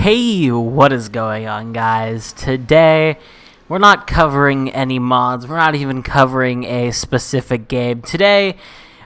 Hey, what is going on, guys? Today, we're not covering any mods. We're not even covering a specific game. Today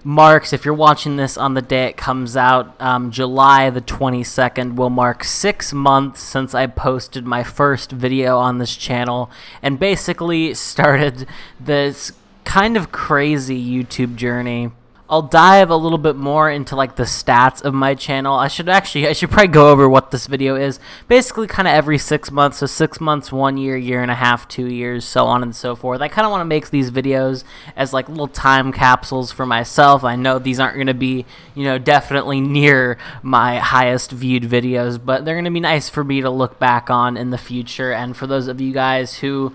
marks, if you're watching this on the day it comes out, July the 22nd, will mark 6 months since I posted my first video on this channel and basically started this kind of crazy YouTube journey. I'll dive a little bit more into like the stats of my channel. I should probably go over what this video is. Basically kind of every 6 months, so 6 months, 1 year, year and a half, 2 years, so on and so forth. I kind of want to make these videos as like little time capsules for myself. I know these aren't going to be, definitely near my highest viewed videos, but they're going to be nice for me to look back on in the future. And for those of you guys who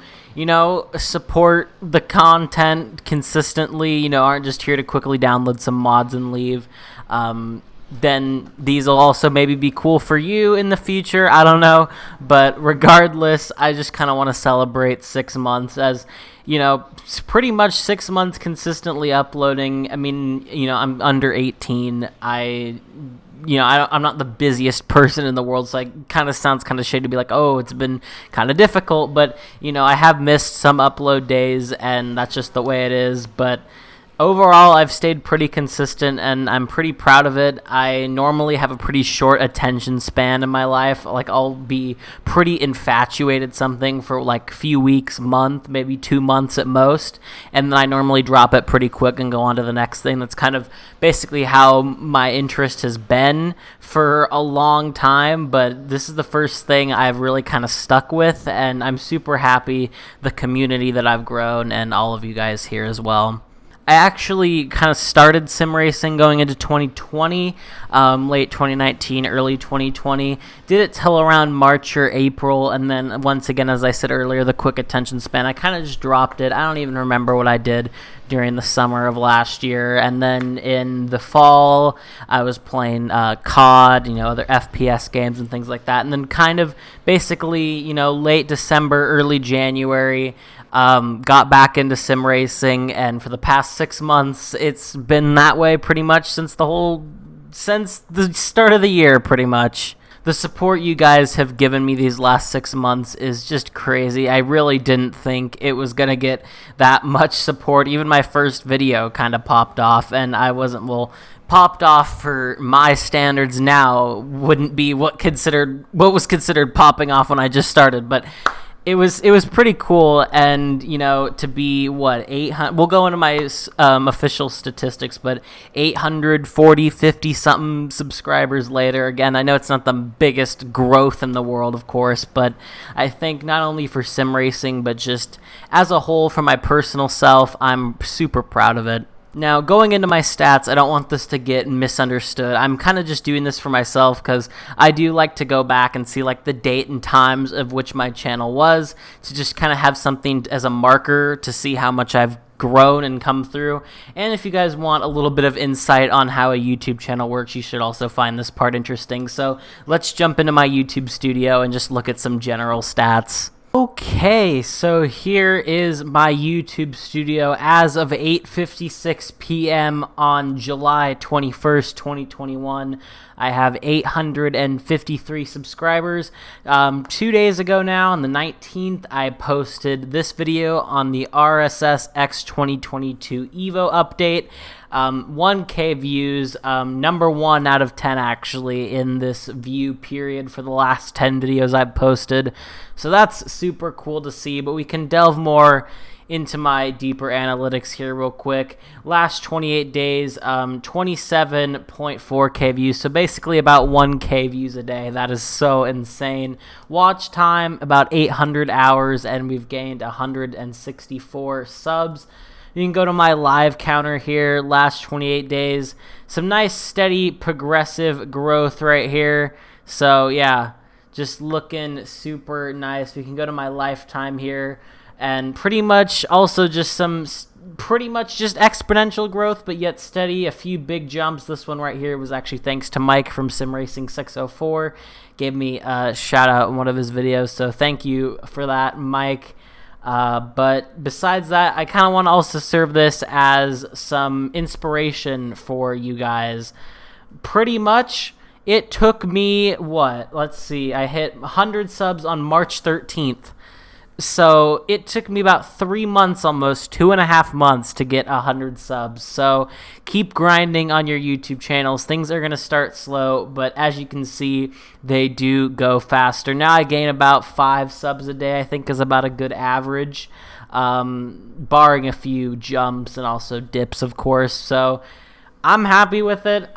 support the content consistently, aren't just here to quickly download some mods and leave, then these will also maybe be cool for you in the future. I don't know. But regardless, I just kind of want to celebrate 6 months as, pretty much 6 months consistently uploading. I mean, I'm under 18. I'm not the busiest person in the world, so it kind of sounds kind of shady to be like, oh, it's been kind of difficult, but, I have missed some upload days, and that's just the way it is, but overall, I've stayed pretty consistent, and I'm pretty proud of it. I normally have a pretty short attention span in my life. Like, I'll be pretty infatuated something for, like, a few weeks, month, maybe 2 months at most, and then I normally drop it pretty quick and go on to the next thing. That's kind of basically how my interest has been for a long time, but this is the first thing I've really kind of stuck with, and I'm super happy the community that I've grown and all of you guys here as well. I actually kind of started sim racing going into 2020, late 2019, early 2020. Did it till around March or April, and then once again, as I said earlier, the quick attention span, I kind of just dropped it. I don't even remember what I did during the summer of last year, and then in the fall, I was playing COD, other FPS games and things like that, and then kind of basically, late December, early January, got back into sim racing, and for the past 6 months, it's been that way pretty much since the start of the year, pretty much. The support you guys have given me these last 6 months is just crazy. I really didn't think it was going to get that much support. Even my first video kind of popped off, and I wasn't, popped off for my standards now wouldn't be what was considered popping off when I just started, but it was pretty cool, and to be 800. We'll go into my official statistics, but 50 something subscribers later. Again, I know it's not the biggest growth in the world, of course, but I think not only for sim racing, but just as a whole for my personal self, I'm super proud of it. Now, going into my stats, I don't want this to get misunderstood. I'm kind of just doing this for myself because I do like to go back and see like the date and times of which my channel was, to just kind of have something as a marker to see how much I've grown and come through. And if you guys want a little bit of insight on how a YouTube channel works, you should also find this part interesting. So let's jump into my YouTube studio and just look at some general stats. Okay, so here is my YouTube studio as of 8:56 p.m. on July 21st, 2021. I have 853 subscribers. 2 days ago now, on the 19th, I posted this video on the RSS X 2022 Evo update. 1K views, number 1 out of 10 actually in this view period for the last 10 videos I've posted. So that's super cool to see, but we can delve more into my deeper analytics here real quick. Last 28 days, 27.4K views, so basically about 1K views a day. That is so insane. Watch time, about 800 hours, and we've gained 164 subs. You can go to my live counter here, last 28 days. Some nice, steady, progressive growth right here. So, yeah, just looking super nice. We can go to my lifetime here, and pretty much also just exponential growth, but yet steady. A few big jumps. This one right here was actually thanks to Mike from SimRacing604. Gave me a shout out in one of his videos, so thank you for that, Mike. But besides that, I kind of want to also serve this as some inspiration for you guys. Pretty much It took me, what? Let's see. I hit 100 subs on March 13th. So it took me about 3 months, almost 2.5 months to get 100 subs. So keep grinding on your YouTube channels. Things are going to start slow, but as you can see, they do go faster. Now I gain about 5 subs a day, I think is about a good average, barring a few jumps and also dips, of course. So I'm happy with it.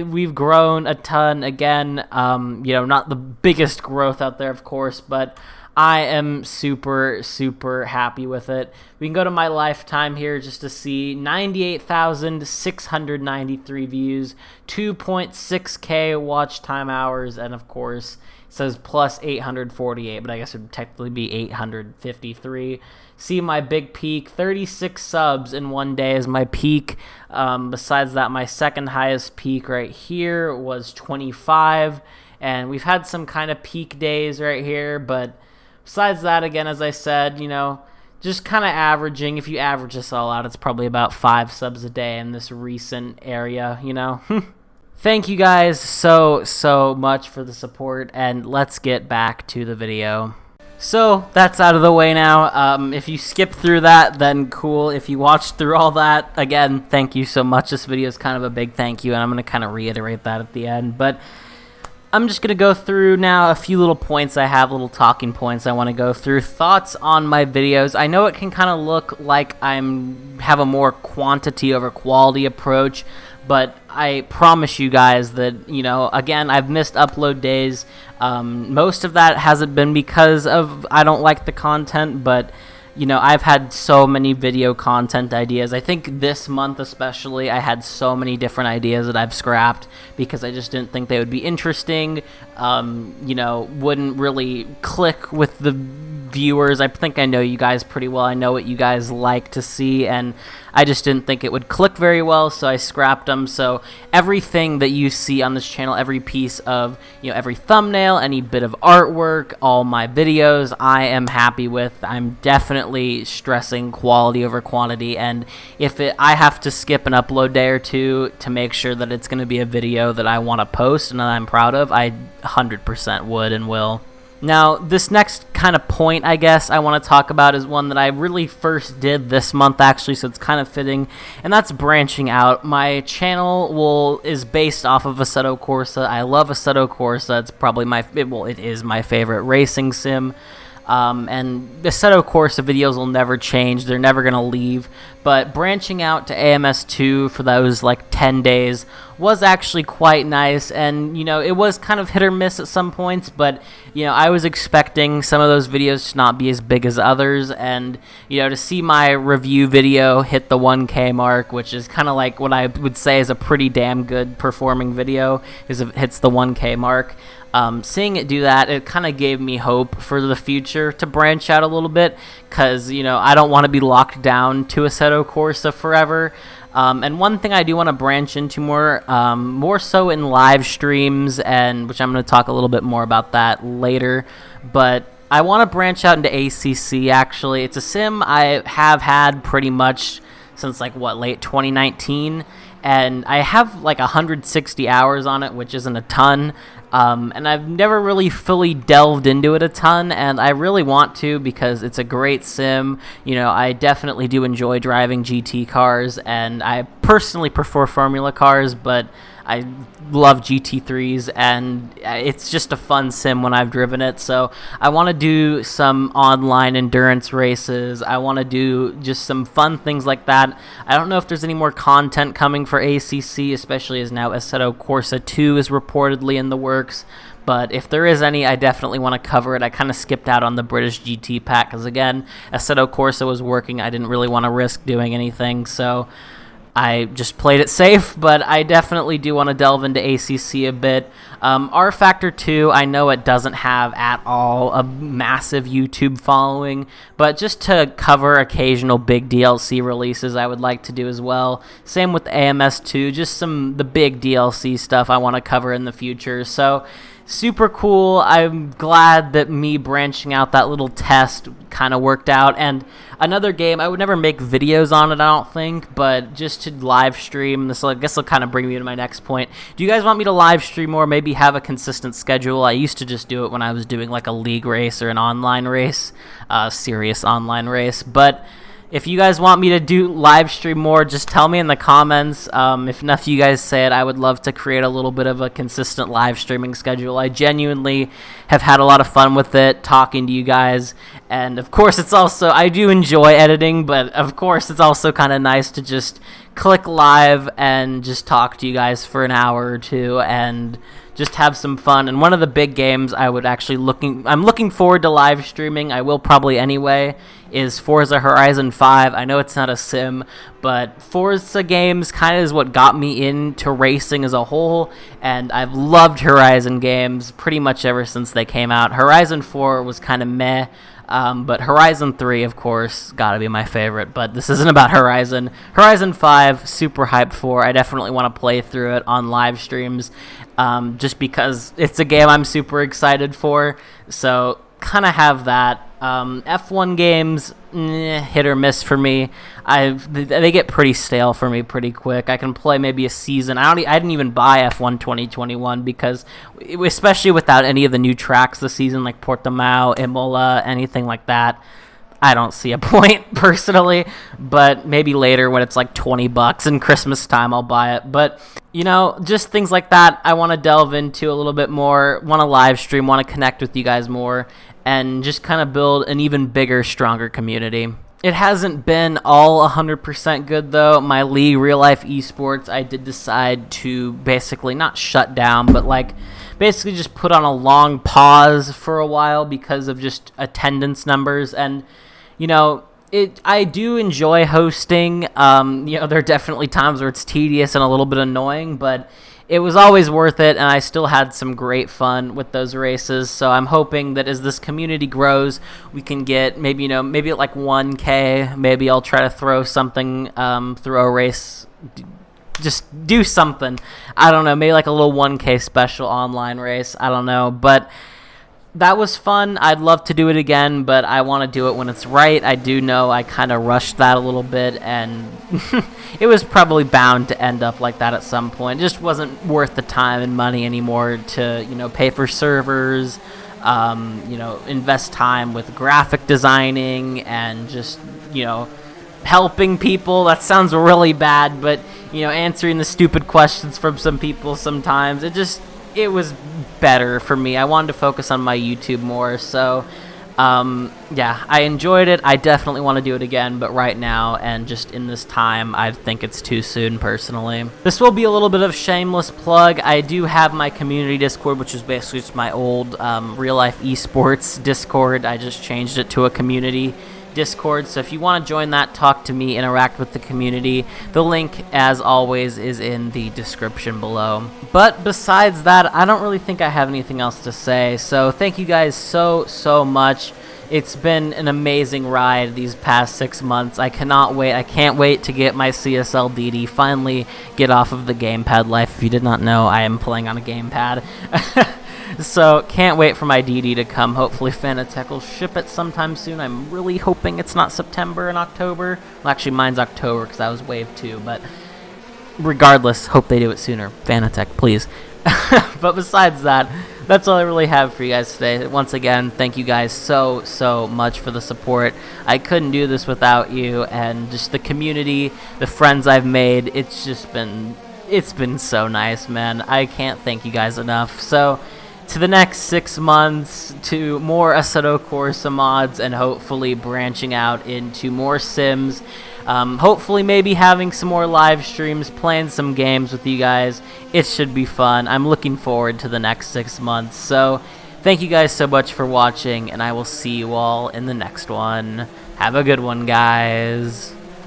We've grown a ton again. Not the biggest growth out there, of course, but I am super, super happy with it. We can go to my lifetime here just to see 98,693 views, 2.6K watch time hours, and of course it says plus 848, but I guess it would technically be 853. See my big peak, 36 subs in one day is my peak. Besides that, my second highest peak right here was 25, and we've had some kind of peak days right here, but besides that, again, as I said, just kind of averaging. If you average this all out, it's probably about 5 subs a day in this recent area, Thank you guys so much for the support, and let's get back to the video. So that's out of the way now. If you skipped through that, then cool. If you watched through all that, again, thank you so much. This video is kind of a big thank you, and I'm going to kind of reiterate that at the end. But I'm just going to go through now a few little points I have, little talking points I want to go through. Thoughts on my videos. I know it can kind of look like have a more quantity over quality approach, but I promise you guys that, again, I've missed upload days. Most of that hasn't been because of I don't like the content, but I've had so many video content ideas. I think this month especially, I had so many different ideas that I've scrapped because I just didn't think they would be interesting, wouldn't really click with the viewers. I think I know you guys pretty well. I know what you guys like to see, and I just didn't think it would click very well, so I scrapped them. So everything that you see on this channel, every piece of, every thumbnail, any bit of artwork, all my videos, I am happy with. I'm definitely stressing quality over quantity, and if I have to skip an upload day or two to make sure that it's going to be a video that I want to post and that I'm proud of, I 100% would and will. Now, this next kind of point, I guess, I want to talk about is one that I really first did this month, actually, so it's kind of fitting, and that's branching out. My channel is based off of Assetto Corsa. I love Assetto Corsa. It's probably it is my favorite racing sim. And the Assetto Corsa videos will never change. They're never going to leave. But branching out to AMS2 for those like 10 days was actually quite nice. And, it was kind of hit or miss at some points. But, I was expecting some of those videos to not be as big as others. And, to see my review video hit the 1K mark, which is kind of like what I would say is a pretty damn good performing video, is if it hits the 1K mark. Seeing it do that, it kind of gave me hope for the future to branch out a little bit, because, I don't want to be locked down to Assetto Corsa forever. And one thing I do want to branch into more so in live streams, and which I'm going to talk a little bit more about that later, but I want to branch out into ACC, actually. It's a sim I have had pretty much since, late 2019, and I have, 160 hours on it, which isn't a ton. And I've never really fully delved into it a ton, and I really want to because it's a great sim. I definitely do enjoy driving GT cars, and I personally prefer Formula cars, but I love GT3s, and it's just a fun sim when I've driven it. So I want to do some online endurance races. I want to do just some fun things like that. I don't know if there's any more content coming for ACC, especially as now Assetto Corsa 2 is reportedly in the works. But if there is any, I definitely want to cover it. I kind of skipped out on the British GT pack because, again, Assetto Corsa was working. I didn't really want to risk doing anything, so I just played it safe, but I definitely do want to delve into ACC a bit. R Factor 2, I know it doesn't have at all a massive YouTube following, but just to cover occasional big DLC releases I would like to do as well. Same with AMS2, just the big DLC stuff I want to cover in the future. So super cool. I'm glad that me branching out that little test kind of worked out. And another game, I would never make videos on it, I don't think, but just to live stream, this I guess will kind of bring me to my next point. Do you guys want me to live stream more, maybe have a consistent schedule? I used to just do it when I was doing like a league race or an online race, serious online race, but if you guys want me to do live stream more, just tell me in the comments. If enough of you guys say it, I would love to create a little bit of a consistent live streaming schedule. I genuinely have had a lot of fun with it, talking to you guys. And of course, it's also, I do enjoy editing, but of course, it's also kind of nice to just click live and just talk to you guys for an hour or two and just have some fun. And one of the big games I'm looking forward to live streaming, I will probably anyway, is Forza Horizon 5. I know it's not a sim, but Forza games kind of is what got me into racing as a whole, and I've loved Horizon games pretty much ever since they came out. Horizon 4 was kind of meh, but Horizon 3, of course, gotta be my favorite, but this isn't about Horizon. Horizon 5, super hyped for. I definitely want to play through it on live streams, just because it's a game I'm super excited for, so kind of have that. F1 games, hit or miss for me. They get pretty stale for me pretty quick. I can play maybe a season. I didn't even buy F1 2021 because, especially without any of the new tracks this season, like Portimao, Imola, anything like that, I don't see a point personally, but maybe later when it's like $20 and Christmas time, I'll buy it. But, you know, just things like that I want to delve into a little bit more, want to live stream, want to connect with you guys more, and just kind of build an even bigger, stronger community. It hasn't been all 100% good, though. My league, Real Life Esports, I did decide to basically not shut down, but like basically just put on a long pause for a while because of just attendance numbers. And, you know, I do enjoy hosting. You know, there are definitely times where it's tedious and a little bit annoying, but it was always worth it, and I still had some great fun with those races. So I'm hoping that as this community grows, we can get maybe at like 1K. Maybe I'll try to throw something through a race. Just do something. I don't know. Maybe like a little 1K special online race. I don't know, but that was fun. I'd love to do it again, but I want to do it when it's right. I do know I kind of rushed that a little bit, and it was probably bound to end up like that at some point. It just wasn't worth the time and money anymore to, you know, pay for servers, you know, invest time with graphic designing and just, you know, helping people. That sounds really bad, but, you know, answering the stupid questions from some people sometimes. It was better for me. I wanted to focus on my YouTube more, so yeah, I enjoyed it. I definitely want to do it again, but right now and just in this time, I think it's too soon personally. This will be a little bit of shameless plug. I do have my community Discord, which is basically just my old Real Life Esports Discord. I just changed it to a community Discord, so if you want to join that, talk to me, interact with the community, the link as always is in the description below. But besides that, I don't really think I have anything else to say, so thank you guys so much. It's been an amazing ride these past 6 months. I cannot wait. I can't wait to get my CSL DD, finally get off of the gamepad life. If you did not know, I am playing on a gamepad. So, can't wait for my DD to come. Hopefully Fanatec will ship it sometime soon. I'm really hoping it's not September and October. Well, actually, mine's October because I was Wave 2, but regardless, hope they do it sooner. Fanatec, please. But besides that, that's all I really have for you guys today. Once again, thank you guys so much for the support. I couldn't do this without you, and just the community, the friends I've made. It's been so nice, man. I can't thank you guys enough. So, to the next 6 months, to more Assetto Corsa mods, and hopefully branching out into more sims. Hopefully maybe having some more live streams, playing some games with you guys. It should be fun. I'm looking forward to the next 6 months. So thank you guys so much for watching, and I will see you all in the next one. Have a good one, guys.